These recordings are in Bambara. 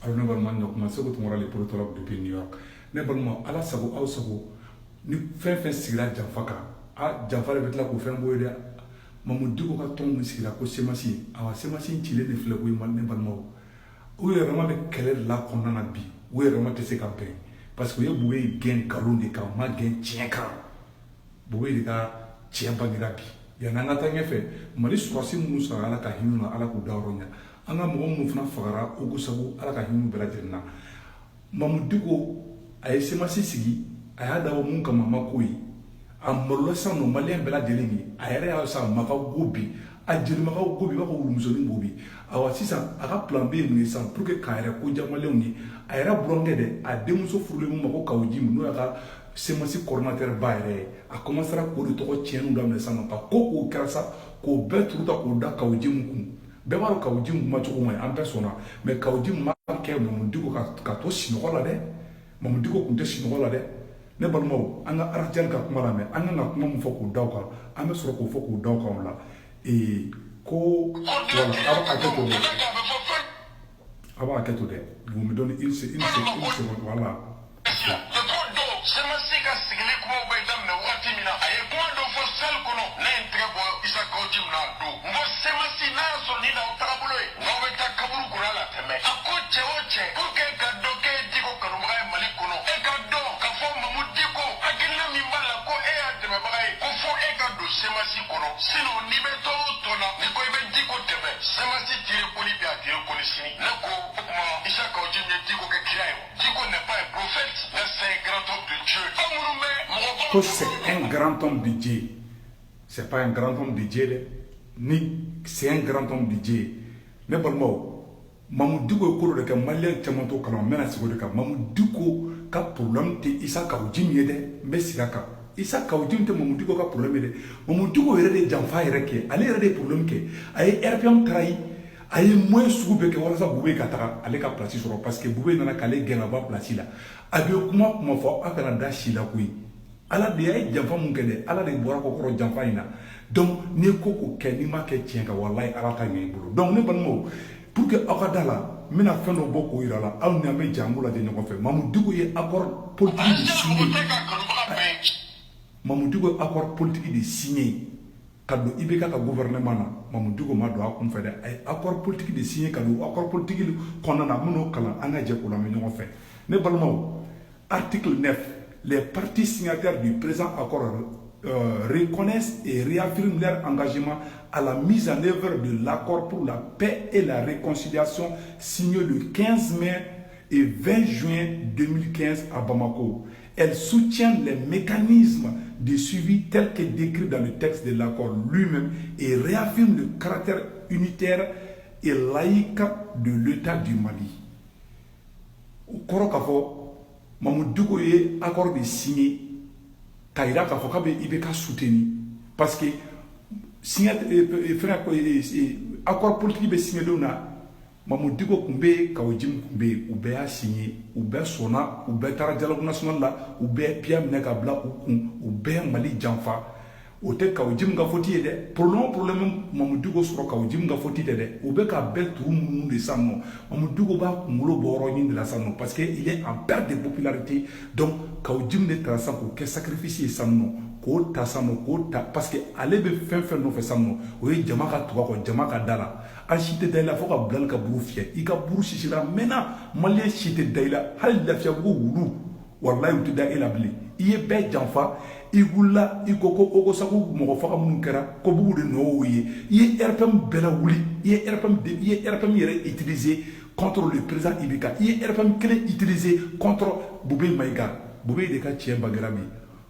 alors ne balima ɲɔkuma segu tungara le politologue depuis New York ne balima ala sago aw sago ni fɛn fɛn sigira janfa kan a janfa de bɛ tila k'o fɛn bɔ ye dɛ Mamadou Diko ka tɔn min sigira ko semasi awa semasi cilen de filɛ ko ye ne balimaw u yɛrɛ ma bɛ kɛlɛ de la kɔnɔna na bi u yɛrɛ ma tɛ se ka bɛn parce que u ye Bube ye gɛn nkalon de kan u ma gɛn tiɲɛ kan Bube de ka tiɲɛ bangera bi yanni an ka taa ɲɛfɛ Mali sɔrɔsi minnu sɔrɔ ala ka hinɛ na ala k'u da yɔrɔ ɲɛ an ka mɔgɔ minnu fana fagara Ogo Sagu ala ka hinɛ bɛɛ lajɛlen na Mamadou Diko a ye semasi sigi a y'a dabɔ mun kama ma ko ye a malola sisan nɔ maliyɛn bɛɛ lajɛlen ye a yɛrɛ y'a san makaw go bi a jelimakaw go bi i b'a fɔ wulumusonin bo bi awa sisan a ka plan B ye mun ye sisan pour que k'a yɛrɛ ko diya maliyɛnw ye a yɛrɛ burankɛ dɛ a denmuso furulen mun ma ko Kawo Jim n'o y'a ka semasi coordinateur ba yɛrɛ ye a commencera k'o de tɔgɔ tiɲɛniw daminɛ sisan nɔ ka ko kɛra sa k'o bɛɛ turu ta k'o da Kawo Jim kun bɛɛ b'a dɔn Kawo Jim kuma cogo ma ye an bɛɛ sɔnna mais Kawo Jim ma kɛ Mamadou Diko ka to sinɔgɔ la dɛ Mamadou Diko tun tɛ sinɔgɔ la dɛ ne balimaw an ka arajɛli ka kuma lamɛn an kan ka kuma min fɔ k'o da o kan an bɛ sɔrɔ k'o fɔ k'o da o kan o la ko wala a b'a kɛ to dɛ a b'a kɛ to dɛ vous me donnez une seconde voilà. Semasi ka sigili kumaw bɛ daminɛ wagati min na a ye kuma dɔ fɔ salle kɔnɔ ne ye n tɛgɛ bɔ Isa Kawo Jim na don n ko semasi n'a y'a sɔrɔ ni n'aw tagabolo ye n'aw bɛ taa kaburu kɔnɔ la tɛmɛ a ko cɛ o cɛ pour que ka dɔ kɛ Diko kanubaga ye Mali kɔnɔ e ka dɔn ka fɔ Mamadou Diko hakilina min b'a la ko e y'a dɛmɛbaga ye ko fɔ e ka don semasi kɔnɔ sinon n'i bɛ tɔn o tɔn na n'i ko i bɛ Diko dɛmɛ semasi tire koli bi a tire koli sini ne ko o tuma Isa Kawo Jim ye Diko kɛ kira ye Diko n'est pas un prophète mais c'est un grand homme de Dieu. Que c'est un grand homme de Dieu. C'est pas un grand homme de Dieu, ni c'est un grand homme de Dieu. Mais bon, Mamadou Diko ko de ka malien caman to kalan mena sigo de ka Mamadou Diko ka problème te Isa Kawo Jim ye de mais sigaka Isa Kawo Jim te Mamadou Diko ka problème de Mamadou Diko yɛrɛ de janfa yɛrɛ kɛ ale yɛrɛ de problème kɛ a ye RPM trahi a ye moyen sugu bɛɛ kɛ walasa Bube ka taga ale ka place sɔrɔ parce que Bube nana k'ale gɛn ka bɔ place la a bɛ kuma fɔ aw kana da si la koyi ala de ye janfa mun kɛ dɛ ala de bɔra ko kɔrɔ janfa in na donc n'i ko k'o kɛ n'i ma kɛ tiɲɛ kan walayi ala ka ɲɛ i bolo donc ne balimaw pour que aw ka da la n bɛna fɛn dɔ bɔ k'o yira la aw ni an bɛ jan an b'o lajɛ ɲɔgɔn fɛ Mamadou Diko ye accord politique de signé Mamadou Diko ye accord politique de signé ka don IBK ka gouvernement na Mamadou Diko ma don a kun fɛ dɛ a ye accord politique de signé ka don accord politique kɔnɔna na minnu kalan an ka jɛ k'o lamɛn ɲɔgɔn fɛ ne balimaw article 9 les parties signataires du présent accord reconnaissent et réaffirment leur engagement à la mise en œuvre de l'accord pour la paix et la réconciliation signé le 15 mai et 20 juin 2015 à Bamako. Elles soutiennent les mécanismes de suivi tels que décrits dans le texte de l'accord lui-même et réaffirment le caractère unitaire et laïque de l'État du Mali. Mamadou Diko ye accord de signé ka yira k'a fɔ k'a bɛ IBK soutenir parce que accord politique bɛ signé don na Mamadou Diko kun bɛ yen Kawo Jim kun bɛ yen u bɛɛ y'a signé u bɛɛ sɔnna u bɛɛ taara dialogue national la u bɛɛ pied minɛ ka bila u kun u bɛɛ Mali janfa o tɛ Kawo Jim ka faute ye dɛ problème Mamadou Diko sɔrɔ Kawo Jim ka faute tɛ dɛ u bɛ ka bɛɛ turu munnu de san nɔ Mamadou Diko b'a kunkolo bɔ yɔrɔ ɲini de la san nɔ parce que il est en perte de popularité donc Kawo Jim de taara san k'o kɛ sacrifice ye san nɔ k'o ta san nɔ k'o ta parce que ale bɛ fɛn nɔfɛ san nɔ o ye jama ka tugu a kɔ jama ka da la an si tɛ da i la fo ka bilali ka buru fiyɛ i ka buru sisi la maintenant maliyɛn si tɛ da i la hali lafiyabugu wulu walayi u tɛ da e la bilen i ye bɛɛ janfa i wulila i ko ko Ogo Sagu mɔgɔ faga minnu kɛra ko bugu de nɔ ye i ye RPM bɛɛ lawuli i ye RPM yɛrɛ utiliser contre le président IBK i ye RPM kelen utiliser contre Bube Maïga Bube de ka tiɲɛ bangera bi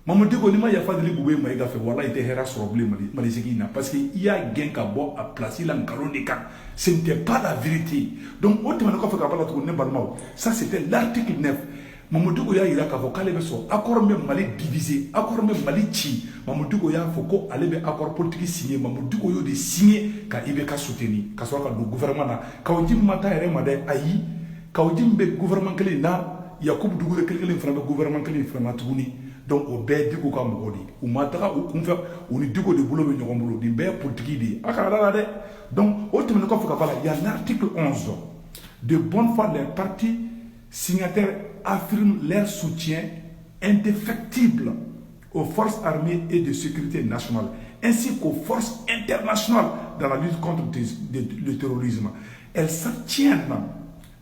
Mamadou Diko n'i ma yafa deli Bube Maïga fɛ walayi i tɛ hɛrɛ sɔrɔ bilen Mali segin na parce que i y'a gɛn ka bɔ a place la nkalon de kan ce n'était pas la vérité donc o tɛmɛnen kɔfɛ ka bɔ la tuguni ne balimaw ça c'était l'article 9 Mamadou Diko y'a yira k'a fɔ k'ale bɛ sɔn accord bɛ Mali diviser accord bɛ Mali ci Mamadou Diko y'a fɔ ko ale bɛ accord politique signé Mamadou Diko y'o de signé ka IBK soutenir ka sɔrɔ ka don gouvernement na Kawo Jim ma taa yɛrɛ ma dɛ ayi Kawo Jim bɛ gouvernement kelen na Yakubu Dugure kelen fana bɛ gouvernement kelen fana na tuguni donc o bɛɛ Diko ka mɔgɔ de u ma taga u kunfɛ u ni Diko de bolo bɛ ɲɔgɔn bolo nin bɛɛ politique de ye a kana da la dɛ donc o tɛmɛnen kɔfɛ ka bɔ la il y a l'article 11 De bonne foi, les partis signataires affirment leur soutien indéfectible aux forces armées et de sécurité nationale, ainsi qu'aux forces internationales dans la lutte contre le terrorisme. Elles s'abstiennent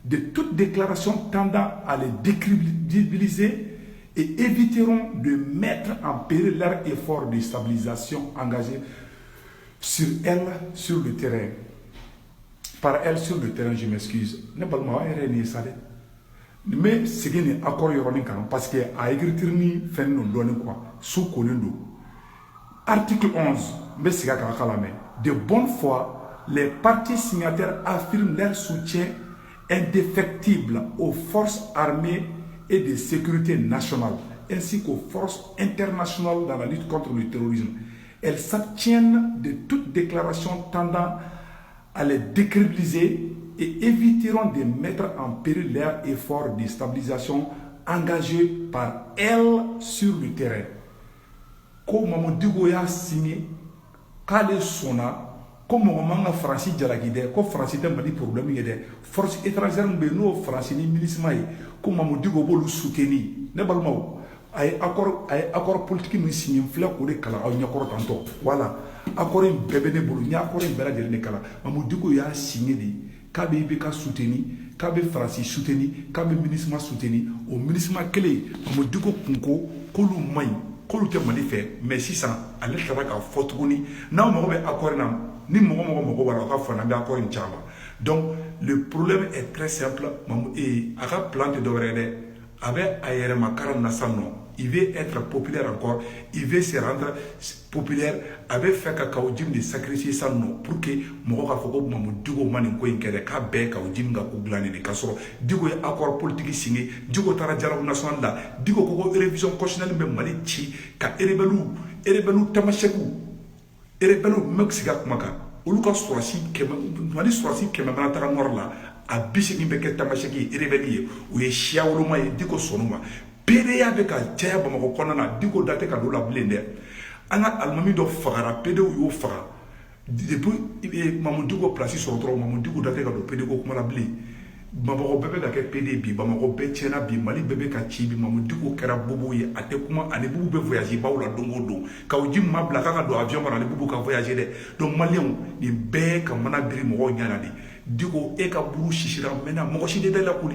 de toute déclaration tendant à les décrédibiliser et éviteront de mettre en péril leur effort de stabilisation engagé sur elles sur le terrain. Par elles sur le terrain, je m'excuse. Mais c'est un accord parce que a écrit sous Article 11, de bonne foi, les partis signataires affirment leur soutien indéfectible aux forces armées et de sécurité nationale, ainsi qu'aux forces internationales dans la lutte contre le terrorisme. Elles s'abstiennent de toute déclaration tendant à les décrédibiliser et éviteront de mettre en péril leurs efforts de stabilisation engagés par elles sur le terrain. Comme Mamadou a signé, quand sonna, comme on Francis Jalagide, comme Francis a dit problème, force étrangère, mais nous, Francis, ni ministre, comme Mamadou Gobo soutenu, ne balmao. Ay accord politique ni signé fla ko de kala aw nyakoro tanto voilà accord en bébé ne bulu nya accord en bela de kala Mamadou ko ya signé di kabe be ka soutenu kabe Francis soutenu kabe ministre soutenu au ministre clé Mamadou ko kunko ko lu may ko lu te mali fait mais 600 ale tara ka fotuguni na mo be accord na ni mo wala ka fana be accord en chama. Donc le problème est très simple et aka plante de dorede avec ayer makara nasano. Il veut être populaire encore, il veut se rendre populaire avec fait que Kaoudjim de sacrifier ça non pour que Moroka Foko Mamoudougo Maninko Inkere Kabe Kaoudjim Gakouglani de Kassoro, Digo accord politique signé, Digo Taradjara national là, Digo Koko révision constitutionnelle même Malichi, Ka Erebelou Tamashekou, Erebelou Mexica Maka, Uluka Swasi, Mali Swasi Kemanatara Noir là, à Bishop Beke Tamasheki, Erebeli, ou Chiaoloma et Digo Sonoma. PDA avec un tiers bamako konana diko date ka dola blende anga almami do fagara PDO yo faga depuis Mamadou ko place sur trop Mamadou ko date ka do PDO ko kuma la blé bamako bébé ka ke PD bi bamako be tiena bi Mali bébé ka ci bi Mamadou ko kera bobo ye ate kuma ani bubu be voyager ba wala dongo do ka uji mabla ka do avion bara bubu ka voyager de donc malien ni be ka mana diri mo nyana di diko e ka buru shishira mena mo shi de la kuli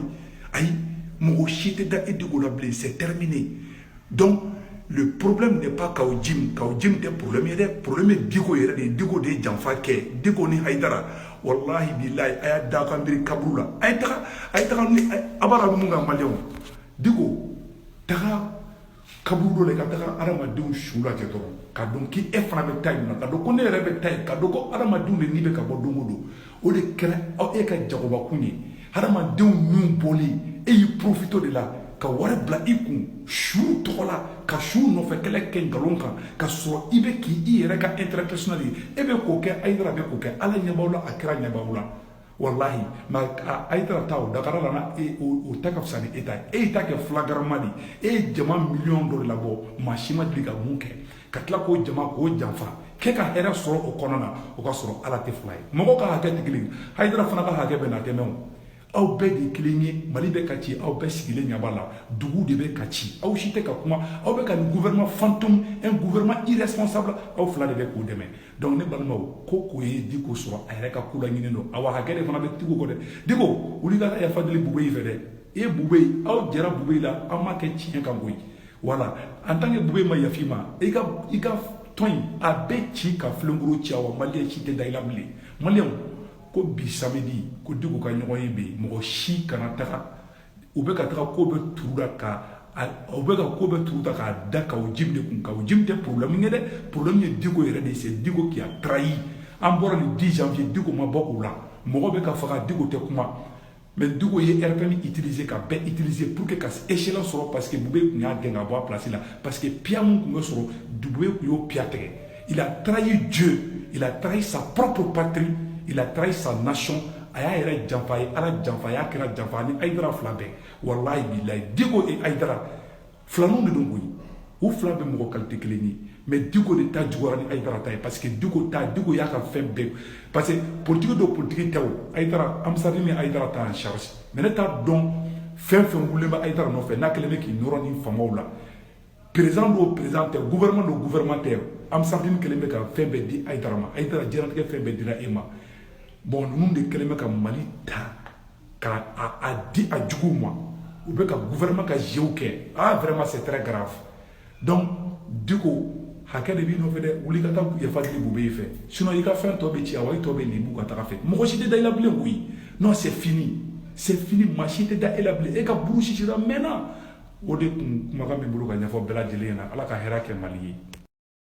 ayi. C'est terminé. Donc, le problème n'est pas Kaoudjim. Kaoudjim est problème. Le problème est Digo de Janfake, Digo ni Haïdara. Wallahi billahi, aya dakambiri kabula. Aïtara ni abara munga malion. Digo, Tara Kabulo le Katara Aramadou Shula Ketoro. Kadon qui est frappé taille, Kado Kone Rebe taille, Kadoko Aramadou le Nibe Kabodomodo. Ou les Kera, ou Eka Jakobakuni. Aramadou Numboli. Et il profite de là. Ka wara bla iku chou tola ka chou no fe kele ken galonka ka so ibe ki ire ka international ebe ko ke aidra be ko ke ala nyabawla akra nyabawla wallahi ma aidra taw dakara na o takafsani eta ke flagramali e jama million $, labo machima diga munke katla ko jama ko jamfa ke ka hera so o konona o ka so ala te fly mo ka hakati kilin aidra fana ka hakebe na temeo aw bɛɛ de kelen ye Mali bɛ ka ci aw bɛɛ sigilen ɲɛ b'a la dugu de bɛ ka ci aw si tɛ ka kuma aw bɛ ka nin gouvernement fantôme un gouvernement irresponsable aw fila de bɛ k'o dɛmɛ donc ne balimaw ko ye Diko sɔrɔ a yɛrɛ ka ko la ɲini don awa hakɛ de fana bɛ Diko kɔ dɛ Diko wuli ka yafa deli Bubey fɛ dɛ e Bubey aw jɛra Bubey la aw ma kɛ tiɲɛ kan koyi voilà en tant que Bubey ma yafi ma i ka tɔn a bɛ ci ka filenkuru ci aw maliyɛn si tɛ da i la bilen maliyɛnw ko bi samedi ko Diko ka ɲɔgɔn ye bi mɔgɔ si kana taga u bɛ ka taga ko bɛ turu la ka u bɛ ka ko bɛ turu ta k'a da Kaoudjim de kun Kaoudjim tɛ problème ye dɛ problème ye Diko yɛrɛ de c'est Diko qui a trahi an bɔra le 10 janvier Diko ma bɔ o la mɔgɔ bɛ ka faga Diko tɛ kuma mais Diko ye RPM utilisé ka bɛɛ utilisé pour que ka échelon sɔrɔ parce que Bubey kun y'a gɛn ka bɔ a place la parce que piya mun kun bɛ sɔrɔ Bubey kun y'o piya tigɛ il a trahi Dieu il a trahi sa propre patrie. Il a trahi sa nation. Aya yɛrɛ janfa ye ala janfa y'a kɛra janfa ni Aïdara fila bɛɛ wallahi billahi Diko et Aïdara filananw de don koyi u fila bɛ mɔgɔ qualité kelen ye mais Diko de ta jugora ni Aïdara ta parce que Diko y'a ka fɛn bɛɛ parce que politique do politique taw Aïdara amsari ni Aïdara ta en charge mais ne t'a dɔn fɛn wulen bɛ Aïdara nɔfɛ n'a kɛlen bɛ k'i nɔrɔ ni famaw la président do président tɛ gouvernement do gouvernement tɛ amsari ni kɛlen bɛ ka fɛn bɛɛ di Aïdara ma Aïdara diɲɛlatigɛ fɛn bɛɛ dira e ma bon ninnu de kɛlen bɛ ka Mali ta ka a di a juguw ma u bɛ ka gouvernement ka jeux kɛ vraiment c'est très grave donc Diko hakɛ de b'i nɔfɛ dɛ wuli ka taa yafa deli Bube ye fɛ sinon i ka fɛn tɔ bɛ ci awɔ i tɔ bɛ nin ka taga fɛ mɔgɔ si tɛ da i la bilen koyi non c'est fini maa si tɛ da e la bilen e ka buru sisira mɛnna o de kun kumakan min bolo ka ɲɛfɔ bɛɛ lajɛlen ɲɛna Ala ka hɛrɛ kɛ Mali ye